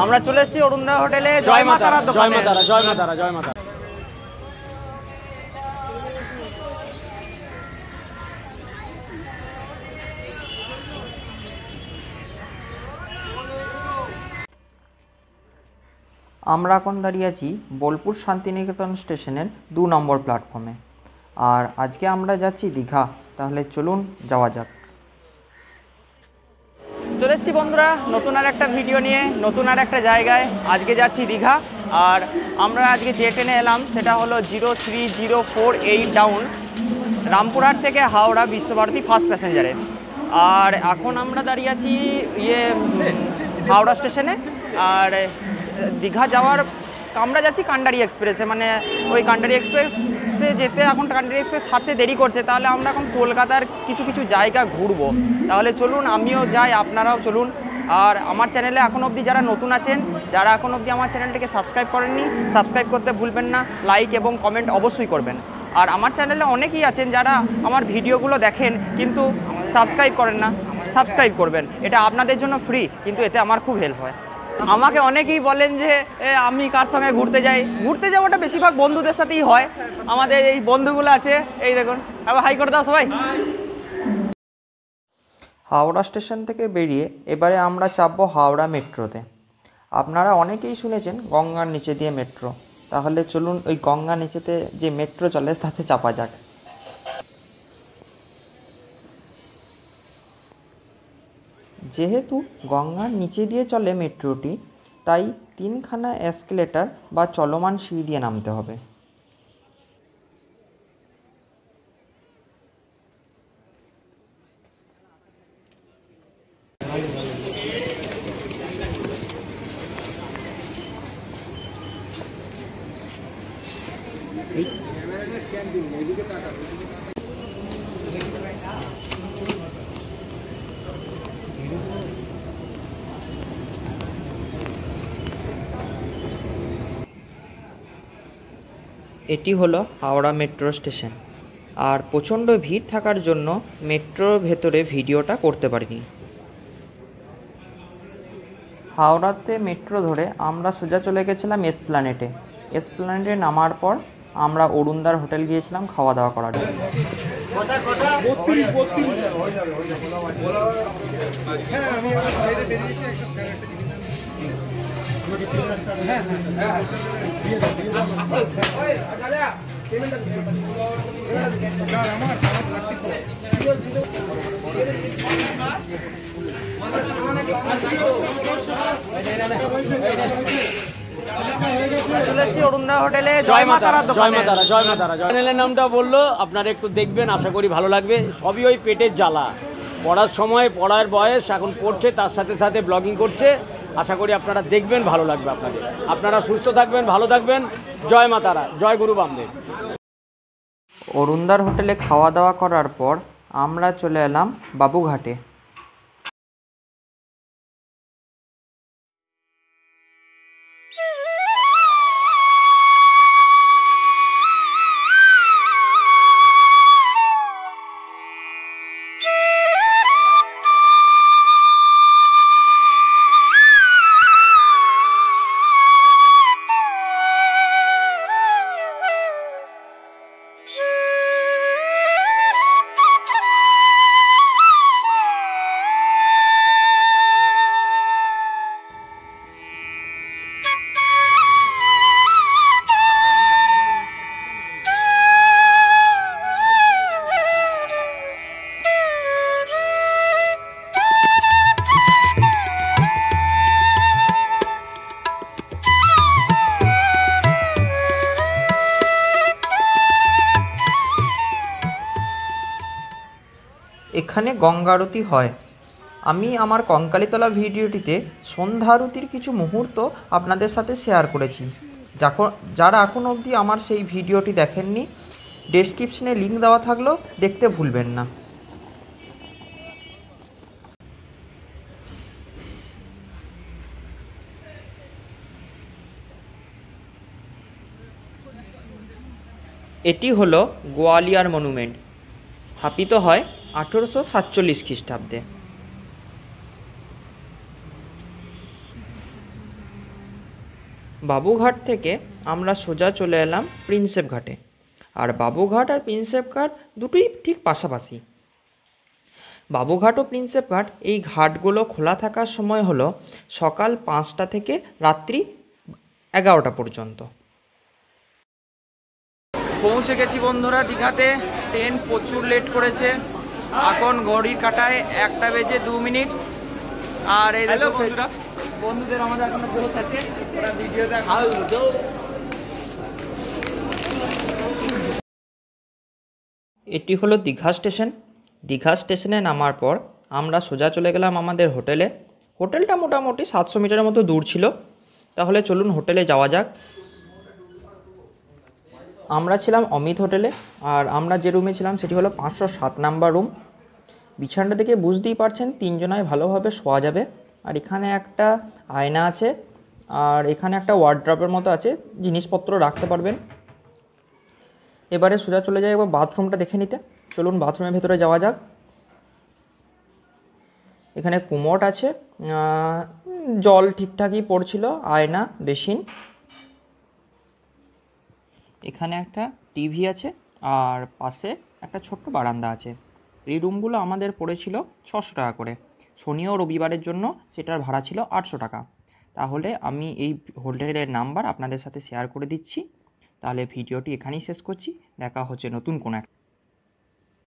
আমরা চলে এসেছি অরুণদা হোটেলে। জয় মা তারা, জয় মা তারা, জয় মা তারা, জয় মা তারা। আমরা এখন দাঁড়িয়ে আছি বোলপুর শান্তিনিকেতন স্টেশনের 2 নম্বর প্ল্যাটফর্মে। আর আজকে আমরা যাচ্ছি দীঘা। তাহলে চলুন যাওয়া যাক। চলে এসেছি বন্ধুরা নতুন আর একটা ভিডিও নিয়ে, নতুন আর একটা জায়গায়। আজকে যাচ্ছি দীঘা। আর আমরা আজকে যে ট্রেনে এলাম সেটা হলো 03048 ডাউন, রামপুরহাট থেকে হাওড়া বিশ্বভারতী ফার্স্ট প্যাসেঞ্জারে। আর এখন আমরা দাঁড়িয়ে আছি হাওড়া স্টেশনে। আর দীঘা যাওয়ার আমরা যাচ্ছি কান্ডারি এক্সপ্রেসে, মানে ওই কান্ডারি এক্সপ্রেসে যেতে এখন কান্ডারি এক্সপ্রেস ছাড়তে দেরি করছে। তাহলে আমরা এখন কলকাতার কিছু কিছু জায়গা ঘুরবো। তাহলে চলুন আমিও যাই, আপনারাও চলুন। আর আমার চ্যানেলে এখন অবধি যারা নতুন আছেন, যারা এখন অবধি আমার চ্যানেলটিকে সাবস্ক্রাইব করেননি, সাবস্ক্রাইব করতে ভুলবেন না। লাইক এবং কমেন্ট অবশ্যই করবেন। আর আমার চ্যানেলে অনেকেই আছেন যারা আমার ভিডিওগুলো দেখেন কিন্তু সাবস্ক্রাইব করেন না, সাবস্ক্রাইব করবেন। এটা আপনাদের জন্য ফ্রি, কিন্তু এতে আমার খুব হেল্প হয়। আমাকে অনেকেই বলেন যে আমি কার সঙ্গে ঘুরতে যাওয়াটা বেশিরভাগ বন্ধুদের সাথেই হয়। আমাদের এই বন্ধুগুলো আছে, এই দেখুন, আবার হাই করে দাও সবাই। হাওড়া স্টেশন থেকে বেরিয়ে এবারে আমরা চাপবো হাওড়া মেট্রোতে। আপনারা অনেকেই শুনেছেন গঙ্গার নিচে দিয়ে মেট্রো। তাহলে চলুন ওই গঙ্গার নিচেতে যে মেট্রো চলে তাতে চাপা যাক। যেহেতু গঙ্গার নিচে দিয়ে চলে মেট্রোটি, তাই 3খানা এসকেলেটর বা চলমান সিঁড়ি দিয়ে নামতে হবে। এটি হলো হাওড়া মেট্রো স্টেশন। আর প্রচণ্ড ভিড় থাকার জন্য মেট্রোর ভেতরে ভিডিওটা করতে পারিনি। হাওড়াতে মেট্রো ধরে আমরা সোজা চলে গেছিলাম এসপ্ল্যানেডে। এসপ্ল্যানেডে নামার পর আমরা অরুণদার হোটেল গিয়েছিলাম খাওয়া দাওয়া করার জন্য। অরুণদা হোটেলে। জয় মা তারা, জয় মা তারা, জয় মা তারা। চ্যানেলের নামটা বললো, আপনারা একটু দেখবেন, আশা করি ভালো লাগবে। সবই ওই পেটের জ্বালা, পড়ার সময় পড়ার বয়স, এখন পড়ছে, তার সাথে সাথে ব্লগিং করছে। আশা করি আপনারা দেখবেন, ভালো লাগবে আপনাদের। আপনারা সুস্থ থাকবেন, ভালো থাকবেন। জয় মা তারা, জয় গুরু বামদেব। অরুণদার হোটেলে খাওয়া দাওয়া করার পর আমরা চলে এলাম বাবুঘাটে। এখানে গঙ্গা আরতি হয়। আমি আমার কঙ্কালীতলা ভিডিওটিতে সন্ধ্যা আরতির কিছু মুহূর্ত আপনাদের সাথে শেয়ার করেছি। যারা এখন অবধি আমার সেই ভিডিওটি দেখেননি, ডেসক্রিপশনে লিঙ্ক দেওয়া থাকলো, দেখতে ভুলবেন না। এটি হলো গোয়ালিয়র মনুমেন্ট। স্থাপিত হয় 1847 খ্রিস্টাব্দে। বাবুঘাট থেকে আমরা সোজা চলে এলাম প্রিন্সেপ ঘাটে। আর বাবুঘাট আর প্রিন্সেপ ঘাট দুটোই ঠিক পাশাপাশি। বাবুঘাট ও প্রিন্সেপ ঘাট এই ঘাটগুলো খোলা থাকার সময় হলো সকাল 5টা থেকে রাত্রি 11টা পর্যন্ত। পৌঁছে গেছি বন্ধুরা দীঘাতে। ট্রেন প্রচুর লেট করেছে, এখন ঘড়ির কাঁটায় 1:02। আর এই বন্ধুদের আমাদের এখন জোশ আছে, ওরা ভিডিও দেখা। এটি হলো দীঘা স্টেশন। দীঘা স্টেশনে নামার পর আমরা সোজা চলে গেলাম আমাদের হোটেলে। হোটেলটা মোটামুটি 700 মিটারের মতো দূর ছিল। তাহলে চলুন হোটেলে যাওয়া যাক। আমরা ছিলাম অমিত হোটেলে, আর আমরা যে রুমে ছিলাম সেটি হলো 507 নাম্বার রুম। বিছানাটা দেখে বুঝতেই পারছেন 3 জনায় ভালোভাবে শোয়া যাবে। আর এখানে একটা আয়না আছে, আর এখানে একটা ওয়ার্ড্রপের মতো আছে, জিনিসপত্র রাখতে পারবেন। এবারে সোজা চলে যাই একবার বাথরুমটা দেখে নিতে। চলুন বাথরুমের ভেতরে যাওয়া যাক। এখানে কুমোট আছে, জল ঠিকঠাকই পড়ছিল, আয়না, বেসিন। এখানে একটা টিভি আছে, আর পাশে একটা ছোট্ট বারান্দা আছে। এই রুমগুলো আমাদের পড়েছিল 600 টাকা করে। শনি ও রবিবারের জন্য সেটার ভাড়া ছিল 800 টাকা। তাহলে আমি এই হোটেলের নাম্বার আপনাদের সাথে শেয়ার করে দিচ্ছি। তাহলে ভিডিওটি এখানেই শেষ করছি। দেখা হচ্ছে নতুন কোনো একটা